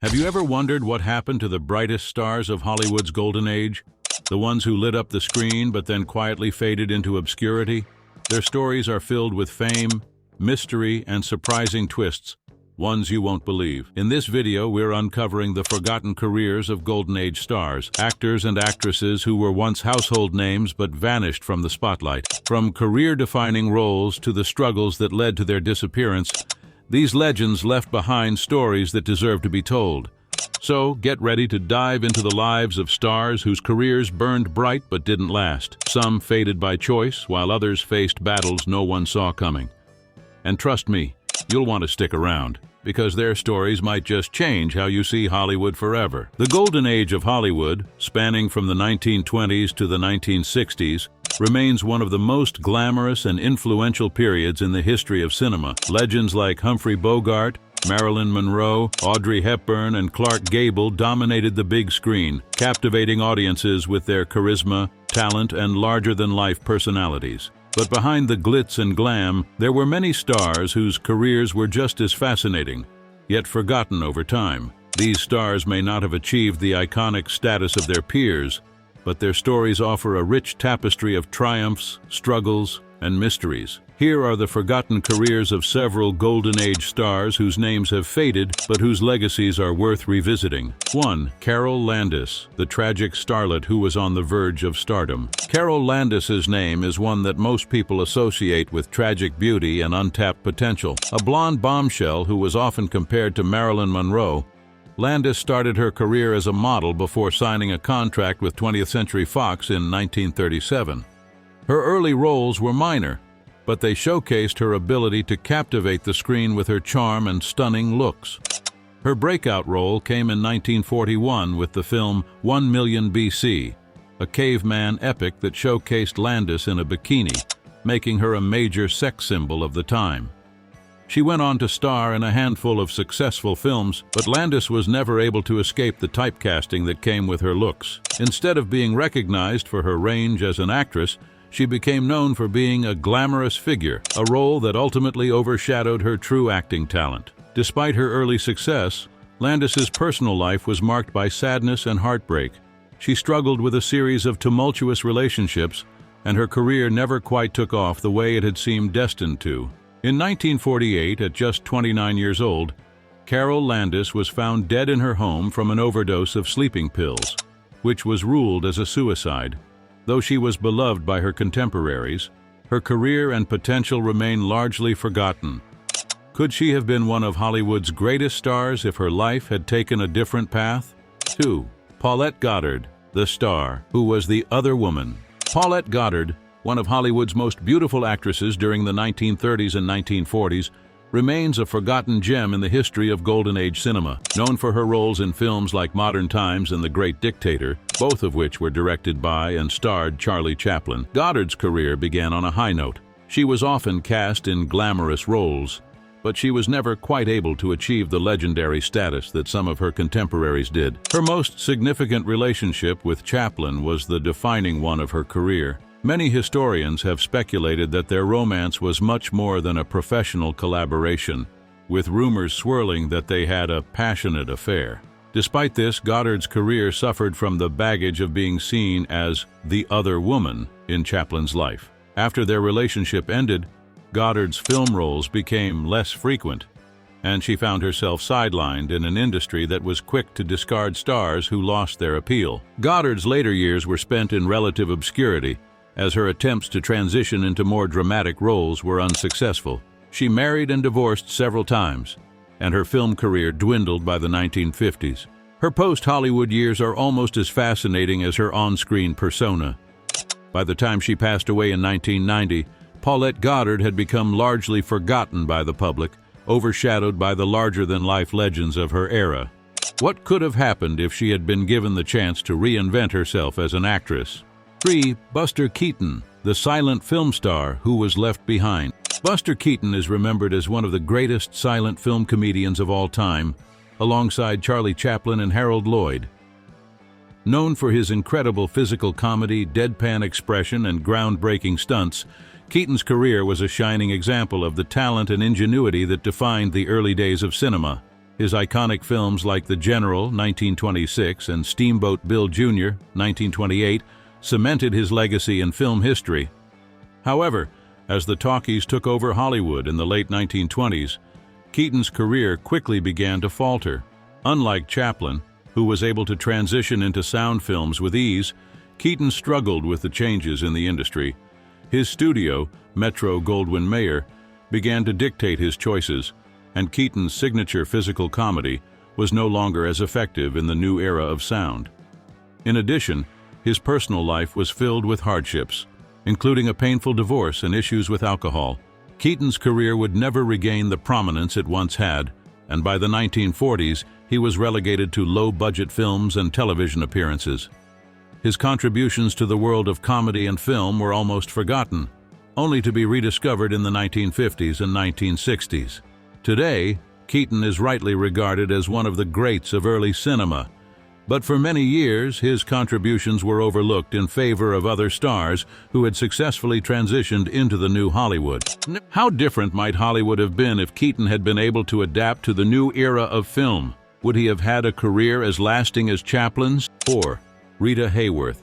Have you ever wondered what happened to the brightest stars of Hollywood's golden age? The ones who lit up the screen but then quietly faded into obscurity? Their stories are filled with fame, mystery, and surprising twists, ones you won't believe. In this video, we're uncovering the forgotten careers of golden age stars, actors and actresses who were once household names but vanished from the spotlight. From career-defining roles to the struggles that led to their disappearance, these legends left behind stories that deserve to be told. So, get ready to dive into the lives of stars whose careers burned bright but didn't last. Some faded by choice, while others faced battles no one saw coming. And trust me, you'll want to stick around, because their stories might just change how you see Hollywood forever. The golden age of Hollywood, spanning from the 1920s to the 1960s, remains one of the most glamorous and influential periods in the history of cinema. Legends like Humphrey Bogart, Marilyn Monroe, Audrey Hepburn, and Clark Gable dominated the big screen, captivating audiences with their charisma, talent, and larger-than-life personalities. But behind the glitz and glam, there were many stars whose careers were just as fascinating, yet forgotten over time. These stars may not have achieved the iconic status of their peers, but their stories offer a rich tapestry of triumphs, struggles, and mysteries. Here are the forgotten careers of several Golden Age stars whose names have faded, but whose legacies are worth revisiting. 1. Carole Landis, the tragic starlet who was on the verge of stardom. Carole Landis's name is one that most people associate with tragic beauty and untapped potential. A blonde bombshell who was often compared to Marilyn Monroe, Landis started her career as a model before signing a contract with 20th Century Fox in 1937. Her early roles were minor, but they showcased her ability to captivate the screen with her charm and stunning looks. Her breakout role came in 1941 with the film 1 Million BC, a caveman epic that showcased Landis in a bikini, making her a major sex symbol of the time. She went on to star in a handful of successful films, but Landis was never able to escape the typecasting that came with her looks. Instead of being recognized for her range as an actress, she became known for being a glamorous figure, a role that ultimately overshadowed her true acting talent. Despite her early success, Landis's personal life was marked by sadness and heartbreak. She struggled with a series of tumultuous relationships, and her career never quite took off the way it had seemed destined to. In 1948, at just 29 years old, Carole Landis was found dead in her home from an overdose of sleeping pills, which was ruled as a suicide. Though she was beloved by her contemporaries, her career and potential remain largely forgotten. Could she have been one of Hollywood's greatest stars if her life had taken a different path? 2. Paulette Goddard, the star who was the other woman. Paulette Goddard, one of Hollywood's most beautiful actresses during the 1930s and 1940s, remains a forgotten gem in the history of Golden Age cinema. Known for her roles in films like Modern Times and The Great Dictator, both of which were directed by and starred Charlie Chaplin, Goddard's career began on a high note. She was often cast in glamorous roles, but she was never quite able to achieve the legendary status that some of her contemporaries did. Her most significant relationship with Chaplin was the defining one of her career. Many historians have speculated that their romance was much more than a professional collaboration, with rumors swirling that they had a passionate affair. Despite this, Goddard's career suffered from the baggage of being seen as the other woman in Chaplin's life. After their relationship ended, Goddard's film roles became less frequent, and she found herself sidelined in an industry that was quick to discard stars who lost their appeal. Goddard's later years were spent in relative obscurity, as her attempts to transition into more dramatic roles were unsuccessful. She married and divorced several times, and her film career dwindled by the 1950s. Her post-Hollywood years are almost as fascinating as her on-screen persona. By the time she passed away in 1990, Paulette Goddard had become largely forgotten by the public, overshadowed by the larger-than-life legends of her era. What could have happened if she had been given the chance to reinvent herself as an actress? 3. Buster Keaton, the silent film star who was left behind. Buster Keaton is remembered as one of the greatest silent film comedians of all time, alongside Charlie Chaplin and Harold Lloyd. Known for his incredible physical comedy, deadpan expression, and groundbreaking stunts, Keaton's career was a shining example of the talent and ingenuity that defined the early days of cinema. His iconic films like The General, 1926, and Steamboat Bill Jr., 1928, cemented his legacy in film history. However, as the talkies took over Hollywood in the late 1920s, Keaton's career quickly began to falter. Unlike Chaplin, who was able to transition into sound films with ease, Keaton struggled with the changes in the industry. His studio, Metro-Goldwyn-Mayer, began to dictate his choices, and Keaton's signature physical comedy was no longer as effective in the new era of sound. In addition, his personal life was filled with hardships, including a painful divorce and issues with alcohol. Keaton's career would never regain the prominence it once had, and by the 1940s, he was relegated to low-budget films and television appearances. His contributions to the world of comedy and film were almost forgotten, only to be rediscovered in the 1950s and 1960s. Today, Keaton is rightly regarded as one of the greats of early cinema, but for many years his contributions were overlooked in favor of other stars who had successfully transitioned into the new Hollywood. How different might Hollywood have been if Keaton had been able to adapt to the new era of film? Would he have had a career as lasting as Chaplin's? Or Rita Hayworth,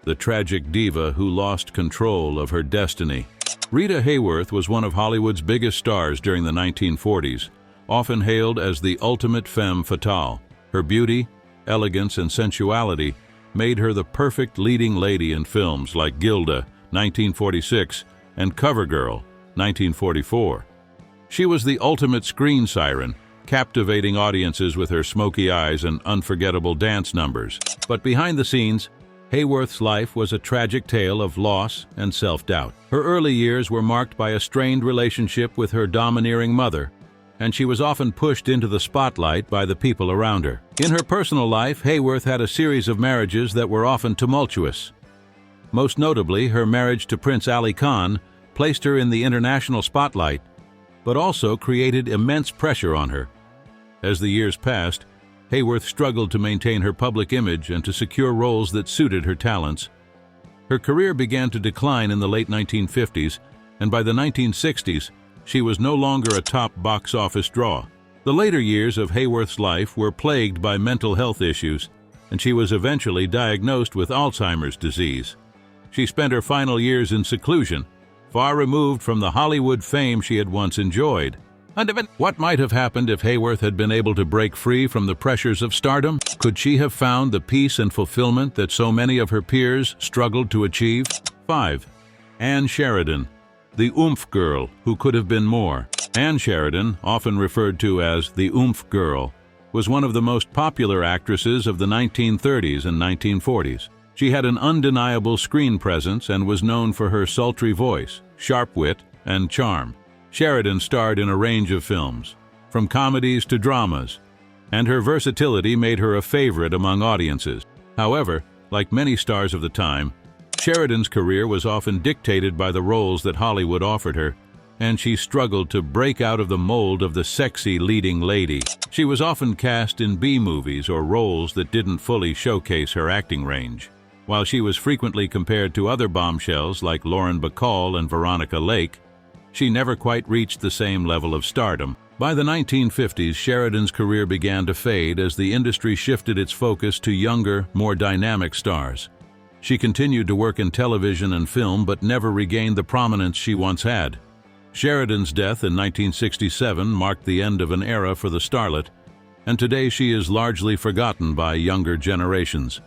the tragic diva who lost control of her destiny. Rita Hayworth was one of Hollywood's biggest stars during the 1940s, often hailed as the ultimate femme fatale. Her beauty, elegance, and sensuality made her the perfect leading lady in films like Gilda, 1946, and CoverGirl, 1944. She was the ultimate screen siren, captivating audiences with her smoky eyes and unforgettable dance numbers. But behind the scenes, Hayworth's life was a tragic tale of loss and self-doubt. Her early years were marked by a strained relationship with her domineering mother, and she was often pushed into the spotlight by the people around her. In her personal life, Hayworth had a series of marriages that were often tumultuous. Most notably, her marriage to Prince Ali Khan placed her in the international spotlight, but also created immense pressure on her. As the years passed, Hayworth struggled to maintain her public image and to secure roles that suited her talents. Her career began to decline in the late 1950s, and by the 1960s, she was no longer a top box office draw. The later years of Hayworth's life were plagued by mental health issues, and she was eventually diagnosed with Alzheimer's disease. She spent her final years in seclusion, far removed from the Hollywood fame she had once enjoyed. What might have happened if Hayworth had been able to break free from the pressures of stardom? Could she have found the peace and fulfillment that so many of her peers struggled to achieve? 5. Ann Sheridan, the Oomph girl who could have been more. Ann Sheridan, often referred to as the Oomph girl, was one of the most popular actresses of the 1930s and 1940s. She had an undeniable screen presence and was known for her sultry voice, sharp wit, and charm. Sheridan starred in a range of films, from comedies to dramas, and her versatility made her a favorite among audiences. However, like many stars of the time, Sheridan's career was often dictated by the roles that Hollywood offered her, and she struggled to break out of the mold of the sexy leading lady. She was often cast in B-movies or roles that didn't fully showcase her acting range. While she was frequently compared to other bombshells like Lauren Bacall and Veronica Lake, she never quite reached the same level of stardom. By the 1950s, Sheridan's career began to fade as the industry shifted its focus to younger, more dynamic stars. She continued to work in television and film but never regained the prominence she once had. Sheridan's death in 1967 marked the end of an era for the starlet, and today she is largely forgotten by younger generations.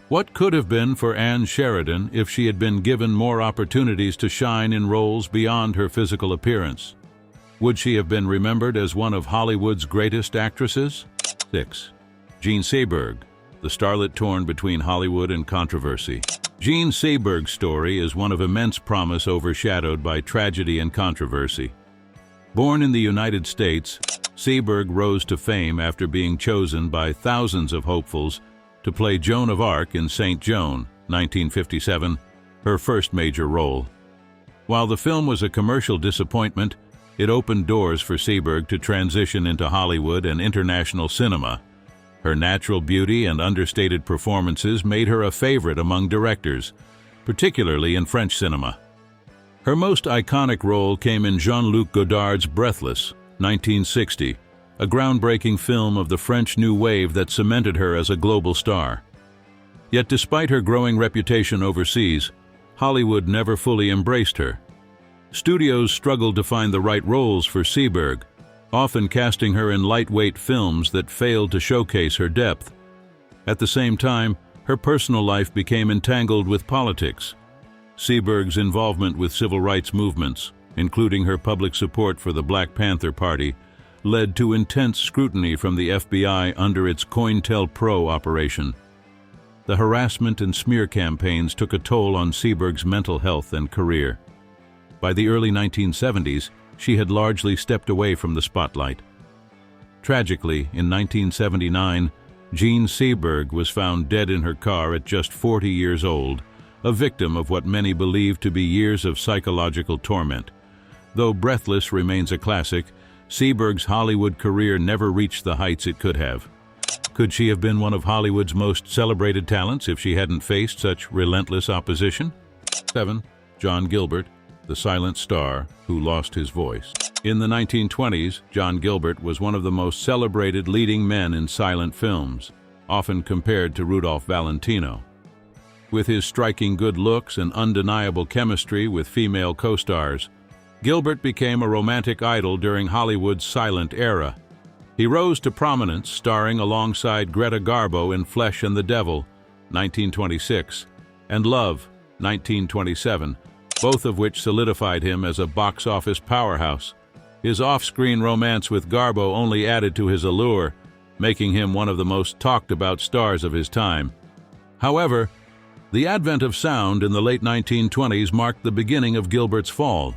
What could have been for Ann Sheridan if she had been given more opportunities to shine in roles beyond her physical appearance? Would she have been remembered as one of Hollywood's greatest actresses? 6. Jean Seberg, the starlet torn between Hollywood and controversy. Jean Seberg's story is one of immense promise overshadowed by tragedy and controversy. Born in the United States, Seberg rose to fame after being chosen by thousands of hopefuls to play Joan of Arc in St. Joan, 1957, her first major role. While the film was a commercial disappointment, it opened doors for Seberg to transition into Hollywood and international cinema. Her natural beauty and understated performances made her a favorite among directors, particularly in French cinema. Her most iconic role came in Jean-Luc Godard's Breathless, 1960, a groundbreaking film of the French New Wave that cemented her as a global star. Yet despite her growing reputation overseas, Hollywood never fully embraced her. Studios struggled to find the right roles for Seberg, often casting her in lightweight films that failed to showcase her depth. At the same time, her personal life became entangled with politics. Seberg's involvement with civil rights movements, including her public support for the Black Panther Party, led to intense scrutiny from the FBI under its COINTELPRO operation. The harassment and smear campaigns took a toll on Seberg's mental health and career. By the early 1970s, she had largely stepped away from the spotlight. Tragically, in 1979, Jean Seberg was found dead in her car at just 40 years old, a victim of what many believe to be years of psychological torment. Though Breathless remains a classic, Seberg's Hollywood career never reached the heights it could have. Could she have been one of Hollywood's most celebrated talents if she hadn't faced such relentless opposition? 7. John Gilbert, the silent star who lost his voice. In the 1920s, John Gilbert was one of the most celebrated leading men in silent films, often compared to Rudolph Valentino. With his striking good looks and undeniable chemistry with female co-stars, Gilbert became a romantic idol during Hollywood's silent era. He rose to prominence starring alongside Greta Garbo in Flesh and the Devil, 1926, and Love, 1927, both of which solidified him as a box office powerhouse. His off-screen romance with Garbo only added to his allure, making him one of the most talked-about stars of his time. However, the advent of sound in the late 1920s marked the beginning of Gilbert's fall.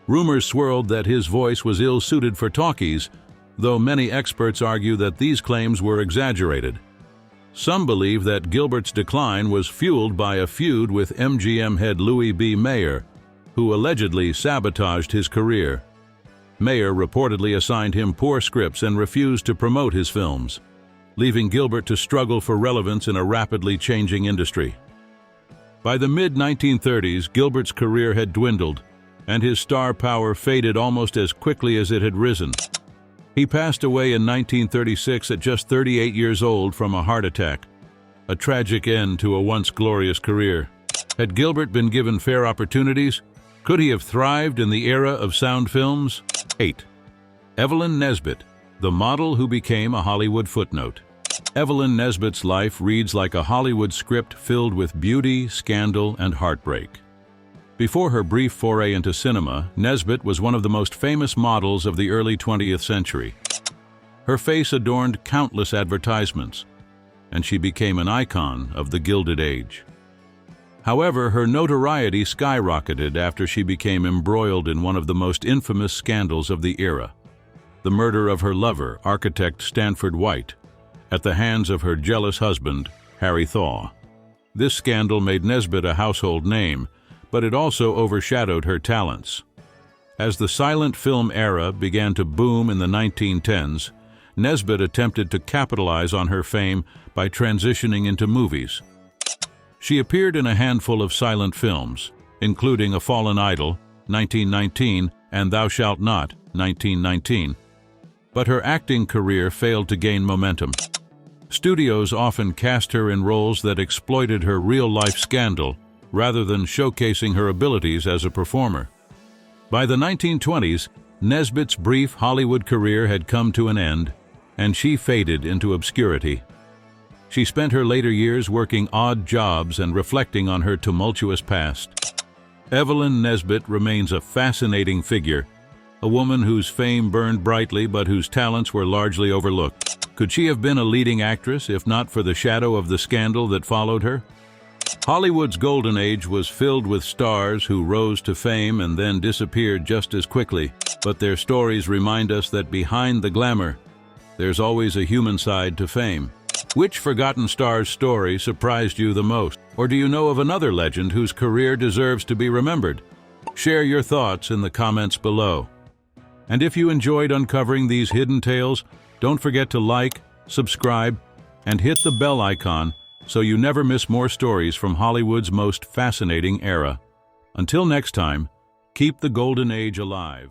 Rumors swirled that his voice was ill-suited for talkies, though many experts argue that these claims were exaggerated. Some believe that Gilbert's decline was fueled by a feud with MGM head Louis B. Mayer, who allegedly sabotaged his career. Mayer reportedly assigned him poor scripts and refused to promote his films, leaving Gilbert to struggle for relevance in a rapidly changing industry. By the mid-1930s, Gilbert's career had dwindled, and his star power faded almost as quickly as it had risen. He passed away in 1936 at just 38 years old from a heart attack, a tragic end to a once glorious career. Had Gilbert been given fair opportunities, could he have thrived in the era of sound films? 8. Evelyn Nesbit, the model who became a Hollywood footnote. Evelyn Nesbit's life reads like a Hollywood script filled with beauty, scandal, and heartbreak. Before her brief foray into cinema, Nesbit was one of the most famous models of the early 20th century. Her face adorned countless advertisements, and she became an icon of the Gilded Age. However, her notoriety skyrocketed after she became embroiled in one of the most infamous scandals of the era: the murder of her lover, architect Stanford White, at the hands of her jealous husband, Harry Thaw. This scandal made Nesbit a household name, but it also overshadowed her talents. As the silent film era began to boom in the 1910s, Nesbit attempted to capitalize on her fame by transitioning into movies. She appeared in a handful of silent films, including A Fallen Idol, 1919, and Thou Shalt Not, 1919. But her acting career failed to gain momentum. Studios often cast her in roles that exploited her real-life scandal, rather than showcasing her abilities as a performer. By the 1920s, Nesbit's brief Hollywood career had come to an end, and she faded into obscurity. She spent her later years working odd jobs and reflecting on her tumultuous past. Evelyn Nesbit remains a fascinating figure, a woman whose fame burned brightly but whose talents were largely overlooked. Could she have been a leading actress if not for the shadow of the scandal that followed her? Hollywood's golden age was filled with stars who rose to fame and then disappeared just as quickly, but their stories remind us that behind the glamour, there's always a human side to fame. Which forgotten star's story surprised you the most? Or do you know of another legend whose career deserves to be remembered? Share your thoughts in the comments below. And if you enjoyed uncovering these hidden tales, don't forget to like, subscribe, and hit the bell icon so you never miss more stories from Hollywood's most fascinating era. Until next time, keep the golden age alive.